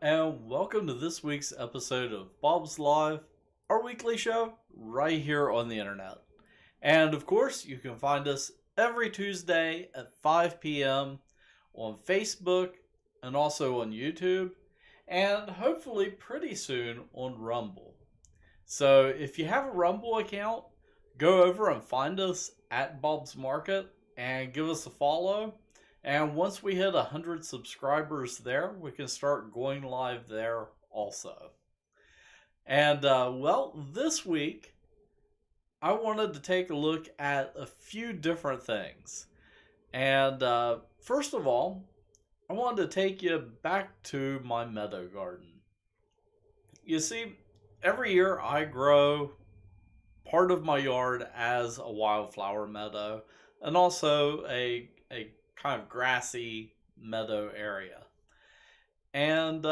and welcome to this week's episode of Bob's Live, our weekly show right here on the internet. And of course, you can find us every Tuesday at 5 p.m. on Facebook and also on YouTube, and hopefully pretty soon on Rumble. So if you have a Rumble account, go over and find us at Bob's Market and give us a follow. And once we hit 100 subscribers there, we can start going live there also. And this week, I wanted to take a look at a few different things. And first of all, I wanted to take you back to my meadow garden. You see, every year I grow part of my yard as a wildflower meadow and also a kind of grassy meadow area. And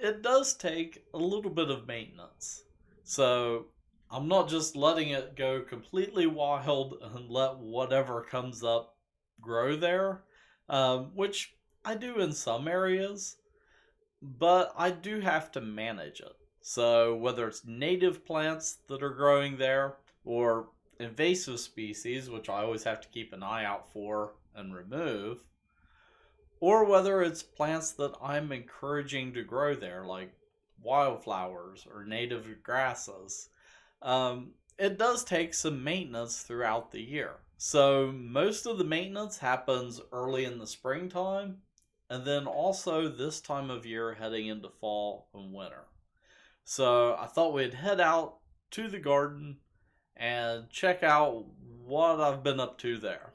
it does take a little bit of maintenance. So I'm not just letting it go completely wild and let whatever comes up grow there, which I do in some areas, but I do have to manage it. So whether it's native plants that are growing there or invasive species, which I always have to keep an eye out for and remove, or whether it's plants that I'm encouraging to grow there, like wildflowers or native grasses, it does take some maintenance throughout the year. So most of the maintenance happens early in the springtime, and then also this time of year heading into fall and winter. So I thought we'd head out to the garden and check out what I've been up to there.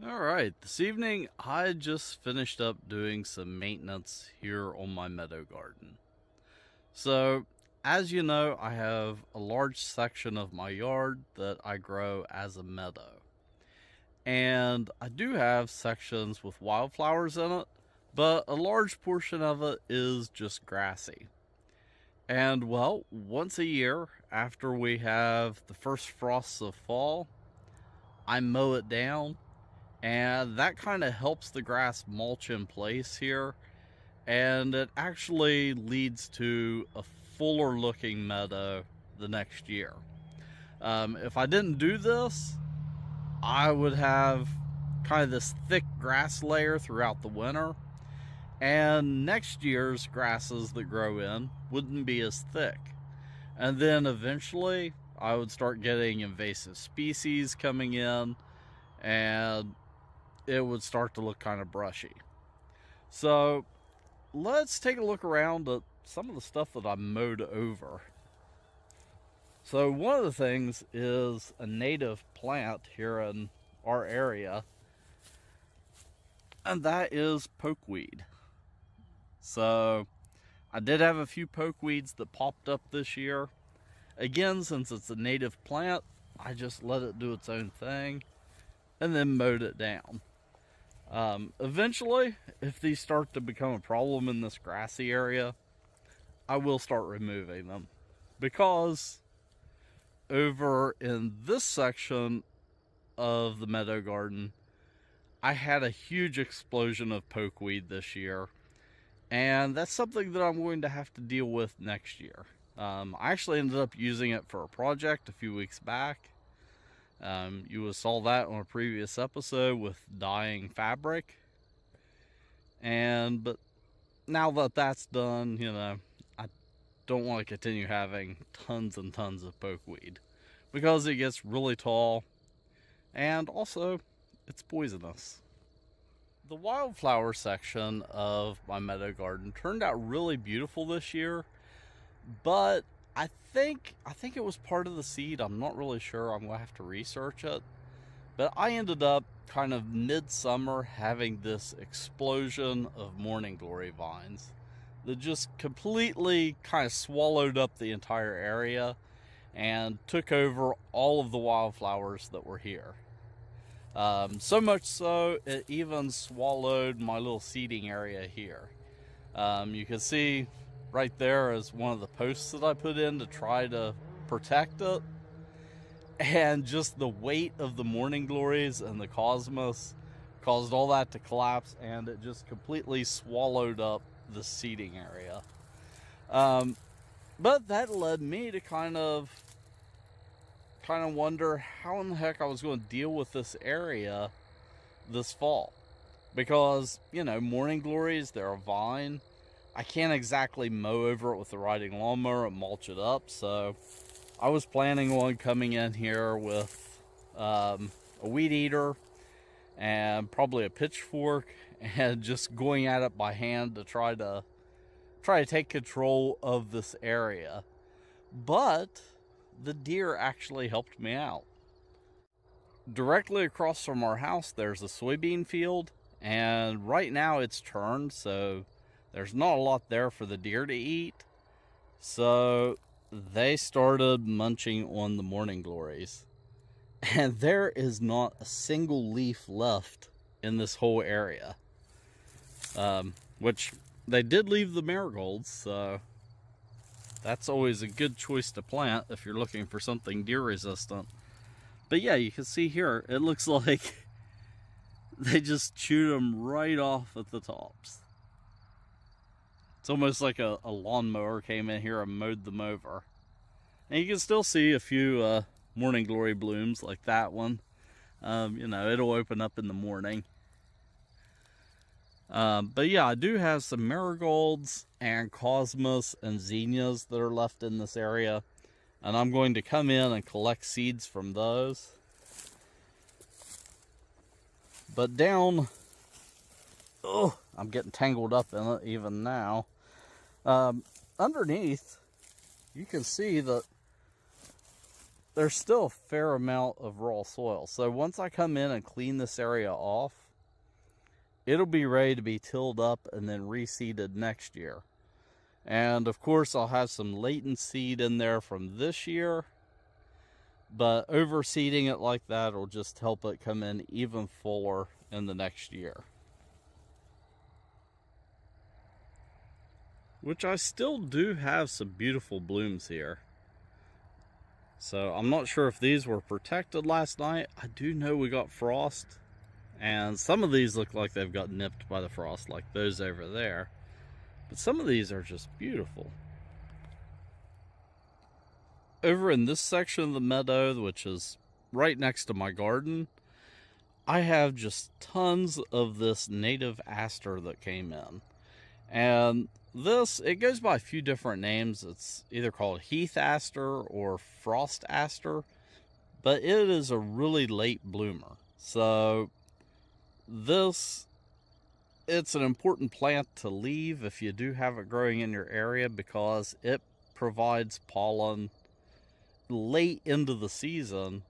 Alright, this evening I just finished up doing some maintenance here on my meadow garden. So, as you know, I have a large section of my yard that I grow as a meadow. And I do have sections with wildflowers in it, but a large portion of it is just grassy. And well, once a year, after we have the first frosts of fall, I mow it down, and that kind of helps the grass mulch in place here, and it actually leads to a fuller looking meadow the next year. If I didn't do this, I would have kind of this thick grass layer throughout the winter, and next year's grasses that grow in wouldn't be as thick. And then eventually I would start getting invasive species coming in, and it would start to look kind of brushy. So let's take a look around at some of the stuff that I mowed over. So one of the things is a native plant here in our area, and that is pokeweed. So I did have a few pokeweeds that popped up this year. Again, since it's a native plant, I just let it do its own thing and then mowed it down. Eventually, if these start to become a problem in this grassy area, I will start removing them, because over in this section of the meadow garden, I had a huge explosion of pokeweed this year, and that's something that I'm going to have to deal with next year. I actually ended up using it for a project a few weeks back. You saw that on a previous episode with dyeing fabric. But now that that's done, I don't want to continue having tons and tons of pokeweed, because it gets really tall and also it's poisonous. The wildflower section of my meadow garden turned out really beautiful this year, but I think it was part of the seed. I'm not really sure. I'm gonna have to research it. But I ended up kind of midsummer having this explosion of morning glory vines that just completely kind of swallowed up the entire area and took over all of the wildflowers that were here. So much so, it even swallowed my little seeding area here. You can see right there is one of the posts that I put in to try to protect it. And just the weight of the morning glories and the cosmos caused all that to collapse, and it just completely swallowed up the seating area. But that led me to kind of wonder how in the heck I was going to deal with this area this fall. Because, you know, morning glories, they're a vine. I can't exactly mow over it with the riding lawnmower and mulch it up, so I was planning on coming in here with a weed eater and probably a pitchfork and just going at it by hand to try to take control of this area. But the deer actually helped me out. Directly across from our house, there's a soybean field, and right now it's turned, so there's not a lot there for the deer to eat. So they started munching on the morning glories. And there is not a single leaf left in this whole area. Which they did leave the marigolds, so that's always a good choice to plant if you're looking for something deer resistant. But yeah, you can see here, it looks like they just chewed them right off at the tops. It's almost like a lawnmower came in here and mowed them over. And you can still see a few morning glory blooms like that one. You know, it'll open up in the morning. But yeah, I do have some marigolds and cosmos and zinnias that are left in this area. And I'm going to come in and collect seeds from those. But down, oh, I'm getting tangled up in it even now. Underneath, you can see that there's still a fair amount of raw soil. So once I come in and clean this area off, it'll be ready to be tilled up and then reseeded next year. And of course, I'll have some latent seed in there from this year, but overseeding it like that will just help it come in even fuller in the next year. Which I still do have some beautiful blooms here. So I'm not sure if these were protected last night. I do know we got frost, and some of these look like they've got nipped by the frost, like those over there. But some of these are just beautiful. Over in this section of the meadow, which is right next to my garden, I have just tons of this native aster that came in. And this, it goes by a few different names. It's either called Heath Aster or Frost Aster, but it is a really late bloomer. So this, it's an important plant to leave if you do have it growing in your area, because it provides pollen late into the season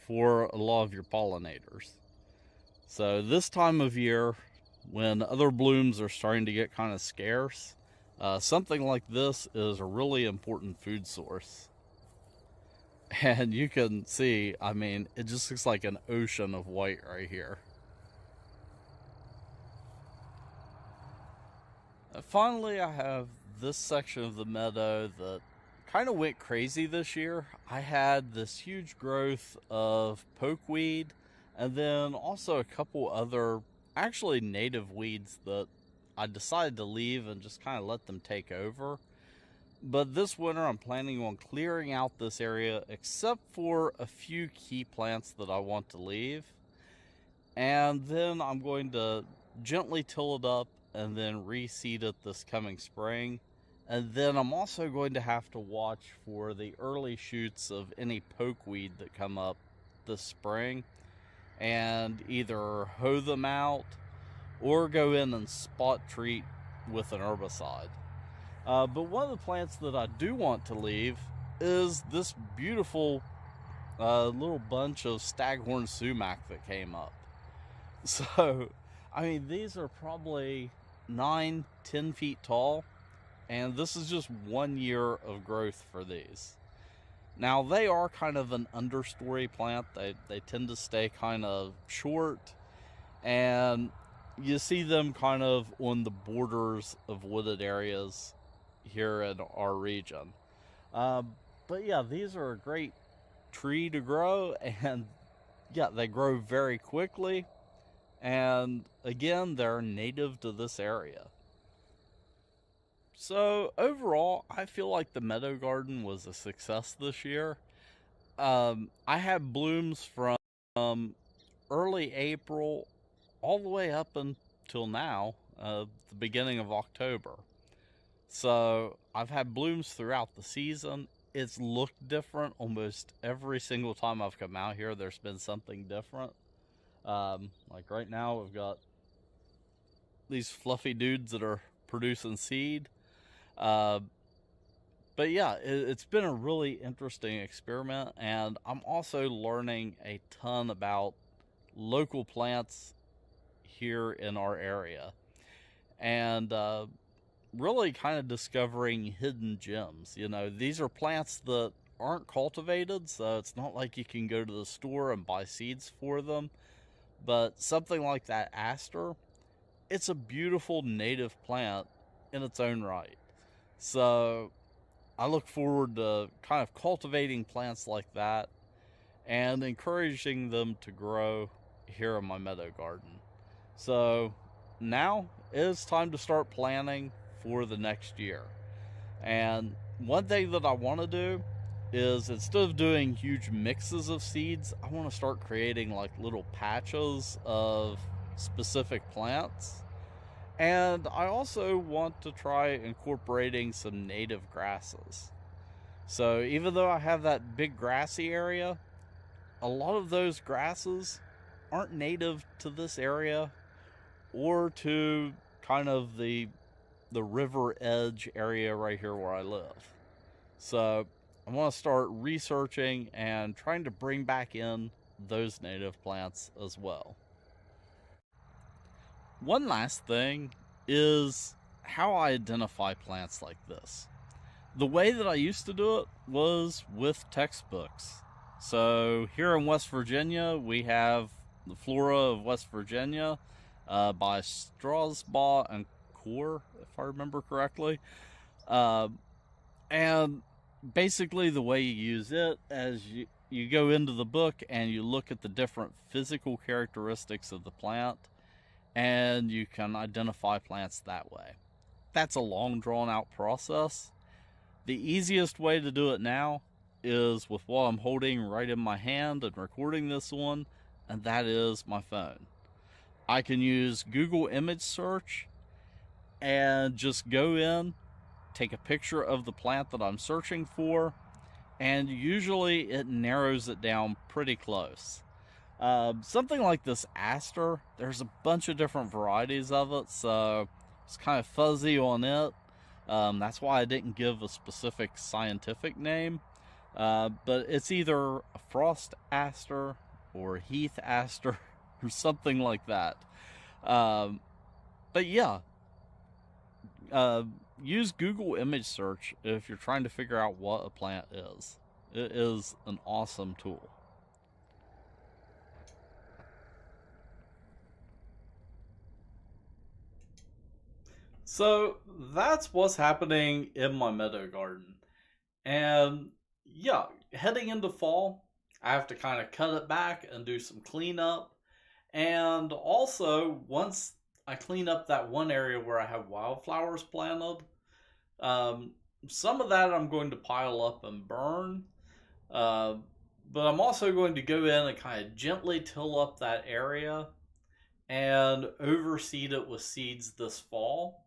for a lot of your pollinators. So this time of year, when other blooms are starting to get kind of scarce, something like this is a really important food source. And you can see, I mean, it just looks like an ocean of white right here. Finally, I have this section of the meadow that kind of went crazy this year. I had this huge growth of pokeweed, and then also a couple other actually native weeds that I decided to leave and just kind of let them take over. But this winter I'm planning on clearing out this area except for a few key plants that I want to leave. And then I'm going to gently till it up and then reseed it this coming spring. And then I'm also going to have to watch for the early shoots of any pokeweed that come up this spring and either hoe them out or go in and spot treat with an herbicide. But one of the plants that I do want to leave is this beautiful little bunch of Staghorn Sumac that came up. So, I mean, these are probably 9-10 feet tall, and this is just 1 year of growth for these. Now, they are kind of an understory plant. They tend to stay kind of short, and you see them kind of on the borders of wooded areas here in our region. But yeah, these are a great tree to grow, and yeah, they grow very quickly. And again, they're native to this area. So overall, I feel like the meadow garden was a success this year. I had blooms from early April all the way up until now, the beginning of October. So I've had blooms throughout the season. It's looked different almost every single time I've come out here. There's been something different. Like right now, we've got these fluffy dudes that are producing seed. Uh, but yeah, it's been a really interesting experiment, and I'm also learning a ton about local plants here in our area, and really kind of discovering hidden gems. You know, these are plants that aren't cultivated, so it's not like you can go to the store and buy seeds for them. But something like that aster, it's a beautiful native plant in its own right. So I look forward to kind of cultivating plants like that and encouraging them to grow here in my meadow garden. So now it's time to start planning for the next year. And one thing that I want to do is, instead of doing huge mixes of seeds, I want to start creating like little patches of specific plants. And I also want to try incorporating some native grasses. So even though I have that big grassy area, a lot of those grasses aren't native to this area or to kind of the river edge area right here where I live. So I want to start researching and trying to bring back in those native plants as well. One last thing is how I identify plants like this. The way that I used to do it was with textbooks. So here in West Virginia, we have The Flora of West Virginia by Strasbaugh and Core, if I remember correctly. And basically the way you use it, as you go into the book and you look at the different physical characteristics of the plant, and you can identify plants that way. That's a long drawn out process. The easiest way to do it now is with what I'm holding right in my hand and recording this one, and that is my phone. I can use Google image search and just go in, take a picture of the plant that I'm searching for, and usually it narrows it down pretty close. Something like this aster, there's a bunch of different varieties of it, so it's kind of fuzzy on it. That's why I didn't give a specific scientific name. But it's either a frost aster or Heath Aster or something like that. But yeah, use Google image search if you're trying to figure out what a plant is. It is an awesome tool. So that's what's happening in my meadow garden. And yeah, heading into fall, I have to kind of cut it back and do some cleanup. And also, once I clean up that one area where I have wildflowers planted, um, some of that I'm going to pile up and burn. Uh, but I'm also going to go in and kind of gently till up that area and overseed it with seeds this fall.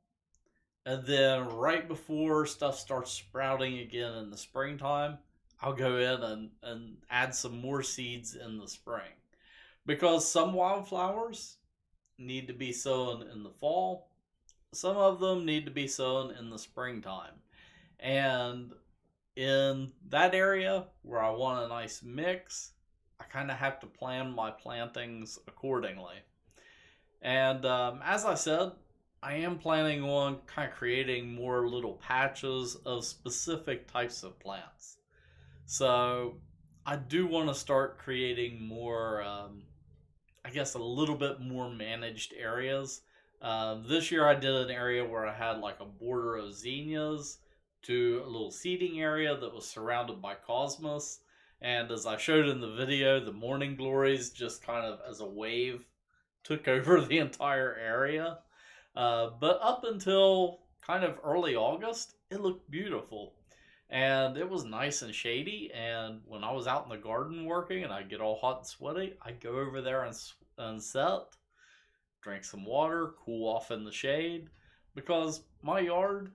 And then right before stuff starts sprouting again in the springtime, I'll go in and add some more seeds in the spring. Because some wildflowers need to be sown in the fall, some of them need to be sown in the springtime. And in that area where I want a nice mix, I kind of have to plan my plantings accordingly. And as I said, I am planning on kind of creating more little patches of specific types of plants. So I do want to start creating more, I guess, a little bit more managed areas. This year I did an area where I had like a border of zinnias to a little seating area that was surrounded by cosmos. And as I showed in the video, the morning glories just kind of as a wave took over the entire area. But up until kind of early August, it looked beautiful. And it was nice and shady. And when I was out in the garden working and I get all hot and sweaty, I'd go over there and set, drink some water, cool off in the shade. Because my yard,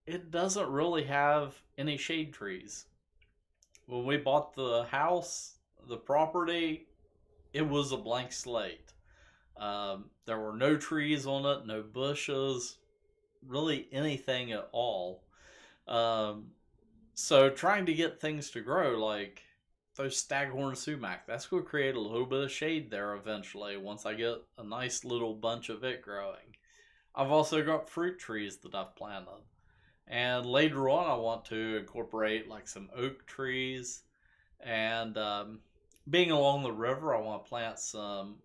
it doesn't really have any shade trees. When we bought the house, the property, it was a blank slate. There were no trees on it, no bushes, really anything at all. Um, so trying to get things to grow, like those Staghorn Sumac, that's going to create a little bit of shade there eventually once I get a nice little bunch of it growing. I've also got fruit trees that I've planted. And later on, I want to incorporate like some oak trees. And being along the river, I want to plant some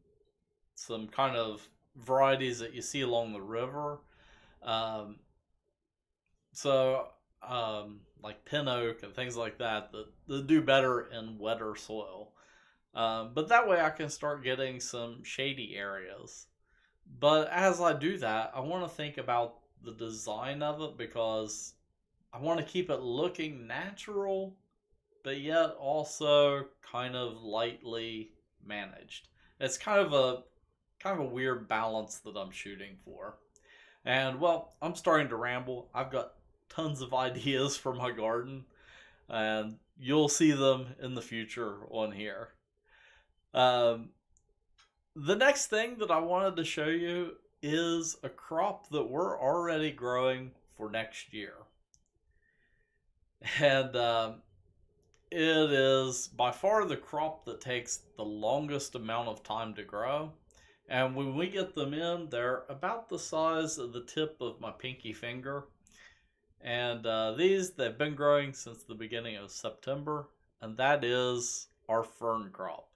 kind of varieties that you see along the river. Um, so like pin oak and things like that do better in wetter soil. But that way I can start getting some shady areas. But as I do that, I want to think about the design of it because I want to keep it looking natural, but yet also kind of lightly managed. It's kind of a weird balance that I'm shooting for. And well, I'm starting to ramble. I've got tons of ideas for my garden, and you'll see them in the future on here. Um, the next thing that I wanted to show you is a crop that we're already growing for next year. And it is by far the crop that takes the longest amount of time to grow. And when we get them in, they're about the size of the tip of my pinky finger. And they've been growing since the beginning of September, and that is our fern crop.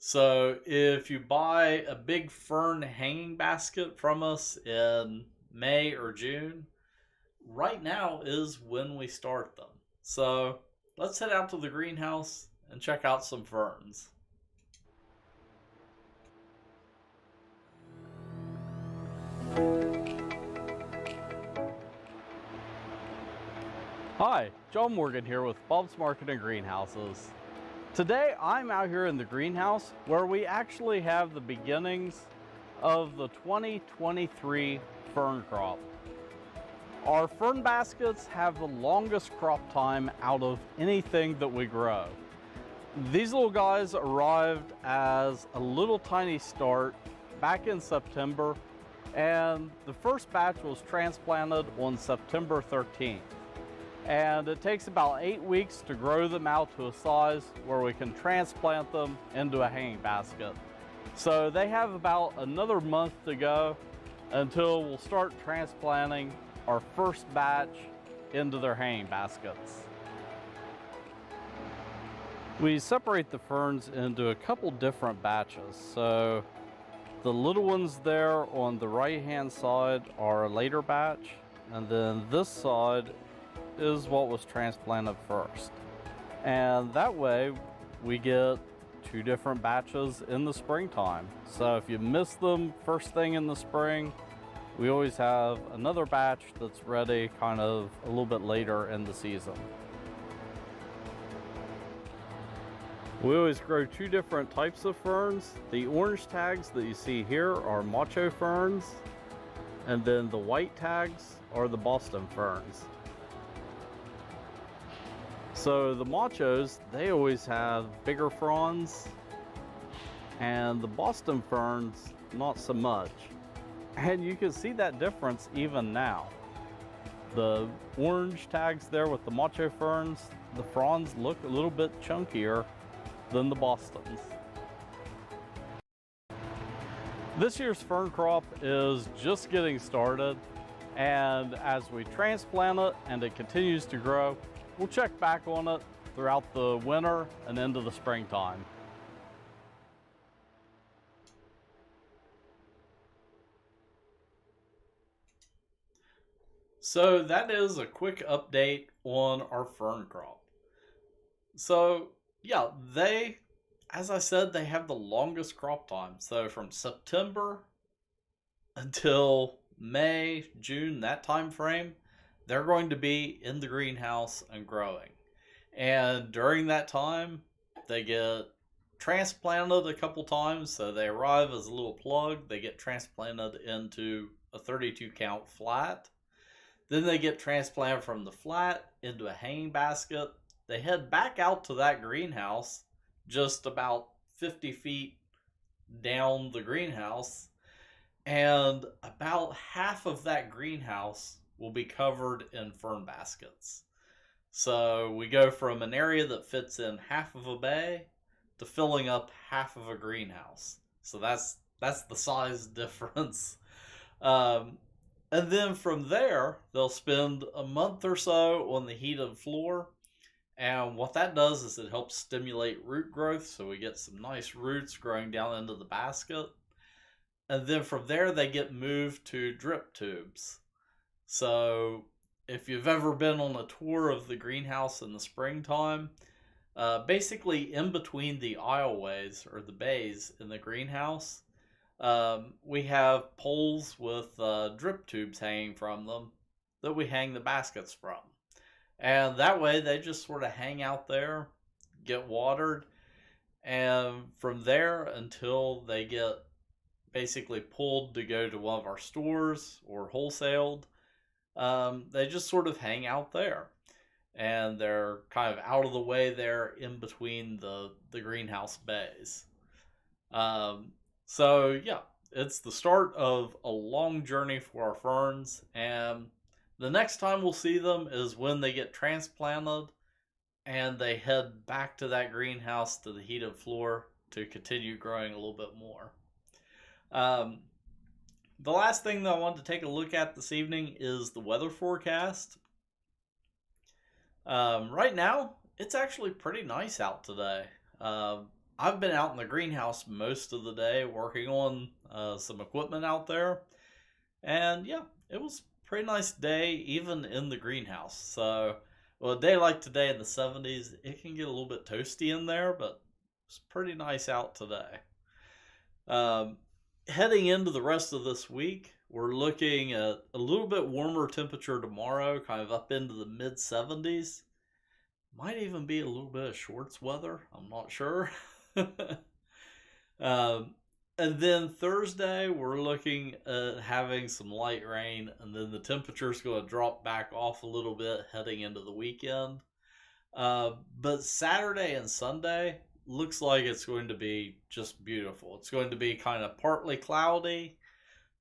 So if you buy a big fern hanging basket from us in May or June, right now is when we start them. So let's head out to the greenhouse and check out some ferns. Hi, John Morgan here with Bob's Market and Greenhouses. Today I'm out here in the greenhouse where we actually have the beginnings of the 2023 fern crop. Our fern baskets have the longest crop time out of anything that we grow. These little guys arrived as a little tiny start back in September, and the first batch was transplanted on September 13th. And it takes about 8 weeks to grow them out to a size where we can transplant them into a hanging basket. So they have about another month to go until we'll start transplanting our first batch into their hanging baskets. We separate the ferns into a couple different batches. So the little ones there on the right hand side are a later batch, and then this side is what was transplanted first. And that way we get 2 different batches in the springtime. So if you miss them first thing in the spring, we always have another batch that's ready kind of a little bit later in the season. We always grow 2 different types of ferns. The orange tags that you see here are macho ferns, and then the white tags are the Boston ferns. So the machos, they always have bigger fronds, and the Boston ferns, not so much. And you can see that difference even now. The orange tags there with the macho ferns, the fronds look a little bit chunkier than the Bostons. This year's fern crop is just getting started, and as we transplant it and it continues to grow, we'll check back on it throughout the winter and into the springtime. So that is a quick update on our fern crop. So Yeah, as I said, they have the longest crop time. So from September until May, June, that time frame, they're going to be in the greenhouse and growing. And during that time, they get transplanted a couple times. So they arrive as a little plug, they get transplanted into a 32 count flat. Then they get transplanted from the flat into a hanging basket. They head back out to that greenhouse just about 50 feet down the greenhouse, and about half of that greenhouse will be covered in fern baskets. So we go from an area that fits in half of a bay to filling up half of a greenhouse. So that's the size difference. Um, and then from there, they'll spend a month or so on the heated floor. And what that does is it helps stimulate root growth. So we get some nice roots growing down into the basket. And then from there, they get moved to drip tubes. So if you've ever been on a tour of the greenhouse in the springtime, basically in between the aisleways or the bays in the greenhouse, we have poles with drip tubes hanging from them that we hang the baskets from. And that way they just sort of hang out there, get watered, and from there until they get basically pulled to go to one of our stores or wholesaled, they just sort of hang out there. And they're kind of out of the way there in between the greenhouse bays. Um, so yeah, it's the start of a long journey for our ferns, and the next time we'll see them is when they get transplanted and they head back to that greenhouse to the heated floor to continue growing a little bit more. Um, the last thing that I wanted to take a look at this evening is the weather forecast. Right now, it's actually pretty nice out today. I've been out in the greenhouse most of the day working on some equipment out there. And yeah, it was a pretty nice day even in the greenhouse. So, well, a day like today in the 70s, it can get a little bit toasty in there, but it's pretty nice out today. Um, Heading into the rest of this week, we're looking at a little bit warmer temperature tomorrow, kind of up into the mid 70s. Might even be a little bit of shorts weather. I'm not sure. um, and then Thursday, we're looking at having some light rain, and then the temperature's going to drop back off a little bit heading into the weekend. But Saturday and Sunday looks like it's going to be just beautiful. It's going to be kind of partly cloudy,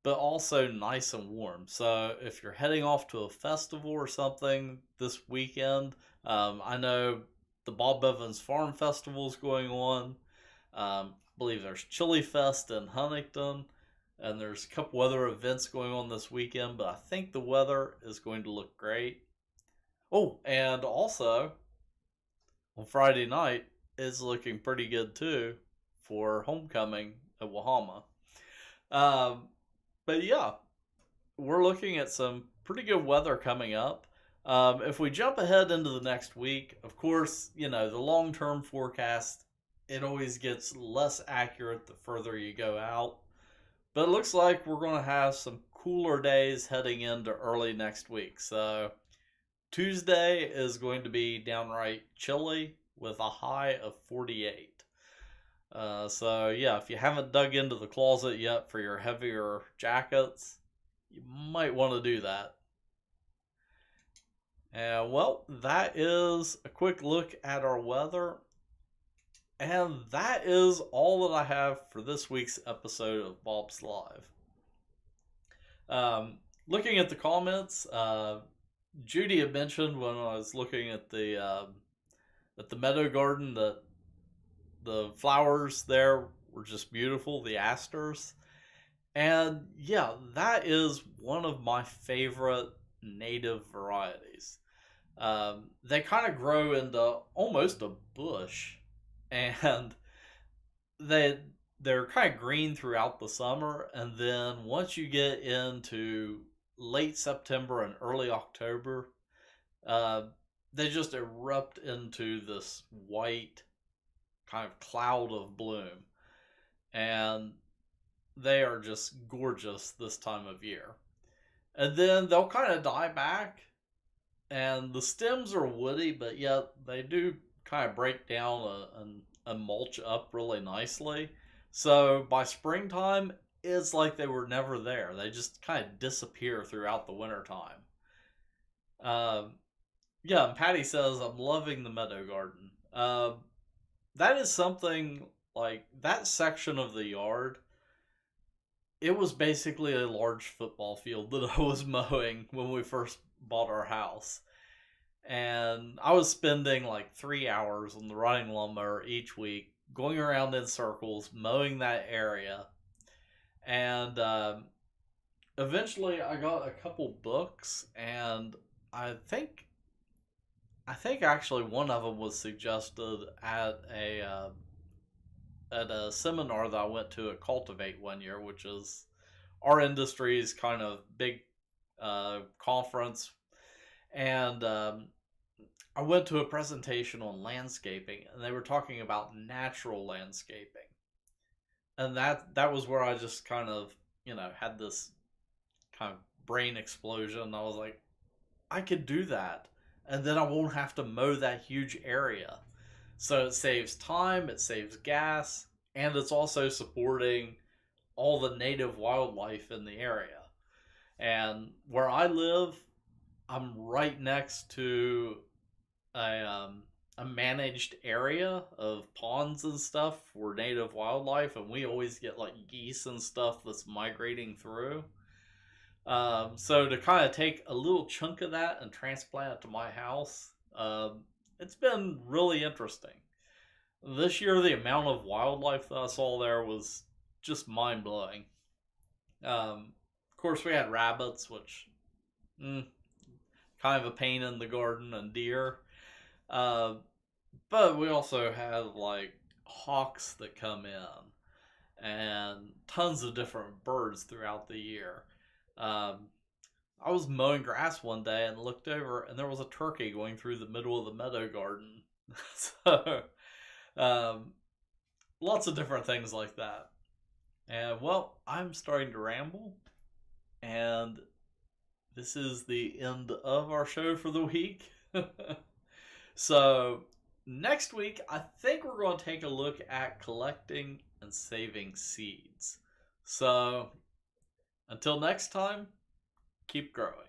but also nice and warm. So if you're heading off to a festival or something this weekend, I know the Bob Evans Farm Festival is going on. I believe there's Chili Fest in Huntington, and there's a couple other events going on this weekend, but I think the weather is going to look great. Oh, and also on Friday night is looking pretty good too for homecoming at Wahama. Um, but yeah, we're looking at some pretty good weather coming up. If we jump ahead into the next week, of course, you know, the long term forecast, it always gets less accurate the further you go out. But it looks like we're going to have some cooler days heading into early next week. So Tuesday is going to be downright chilly with a high of 48. So yeah, if you haven't dug into the closet yet for your heavier jackets, you might want to do that. And well, that is a quick look at our weather. And that is all that I have for this week's episode of Bob's Live. Looking at the comments, Judy had mentioned when I was looking at the meadow garden that the flowers there were just beautiful, the asters. And yeah, that is one of my favorite native varieties. They kind of grow into almost a bush, and they they're kind of green throughout the summer, and then once you get into late September and early October, uh, they just erupt into this white kind of cloud of bloom. And they are just gorgeous this time of year. And then they'll kind of die back, and the stems are woody, but yet they do kind of break down and mulch up really nicely. So by springtime, it's like they were never there. They just kind of disappear throughout the wintertime. Um, yeah, and Patty says, I'm loving the meadow garden. That is something like that section of the yard. It was basically a large football field that I was mowing when we first bought our house. And I was spending like 3 hours on the riding lawnmower each week, going around in circles, mowing that area. And eventually I got a couple books, and I think I think actually one of them was suggested at a seminar that I went to at Cultivate one year, which is our industry's kind of big conference. And I went to a presentation on landscaping, and they were talking about natural landscaping. And that was where I just kind of, had this kind of brain explosion. I was like, I could do that. And then I won't have to mow that huge area. So it saves time, it saves gas, and it's also supporting all the native wildlife in the area. And where I live, I'm right next to a managed area of ponds and stuff for native wildlife, and we always get like geese and stuff that's migrating through. So to kind of take a little chunk of that and transplant it to my house, it's been really interesting. This year, the amount of wildlife that I saw there was just mind blowing. Of course, we had rabbits, which kind of a pain in the garden, and deer. Uh, but we also had like hawks that come in, and tons of different birds throughout the year. Um, I was mowing grass one day and looked over, and there was a turkey going through the middle of the meadow garden. So, um, lots of different things like that. And well, I'm starting to ramble, and this is the end of our show for the week. So, next week, I think we're going to take a look at collecting and saving seeds. So, until next time, keep growing.